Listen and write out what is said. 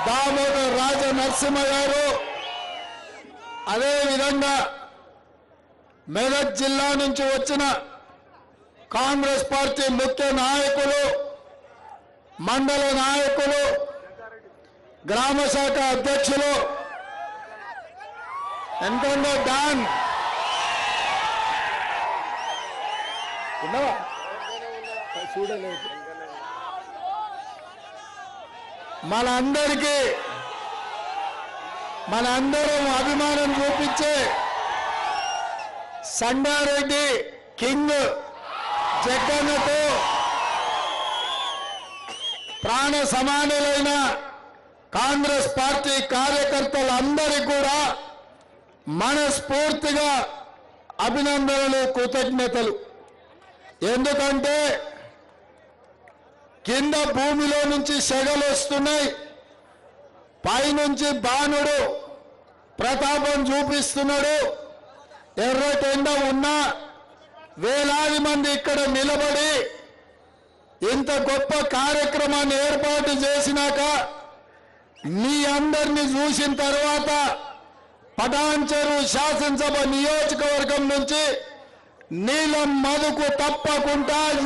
దామోదర్ రాజ నరసింహ గారు, అదేవిధంగా మెదక్ జిల్లా నుంచి వచ్చిన కాంగ్రెస్ పార్టీ ముఖ్య నాయకులు, మండల నాయకులు, గ్రామ శాఖ అధ్యక్షులు, ఎంతో డాన్ చూడలేదు, మనందరం అభిమానం చూపించే సంగారెడ్డి కింగ్ జగన్తో ప్రాణ సమానులైన కాంగ్రెస్ పార్టీ కార్యకర్తలందరికీ కూడా మనస్ఫూర్తిగా అభినందనలు, కృతజ్ఞతలు. ఎందుకంటే కింద భూమిలో నుంచి సెగలు వస్తున్నాయి, పైనుంచి బాణుడు ప్రతాపం చూపిస్తున్నాడు. ఎర్రటెండ ఉన్నా వేలాది మంది ఇక్కడ నిలబడి ఇంత గొప్ప కార్యక్రమాన్ని ఏర్పాటు చేసినాక మీ అందరినీ చూసిన తర్వాత పటాన్చెరు శాసనసభ నియోజకవర్గం నుంచి నీలం మధుకు తప్పకుండా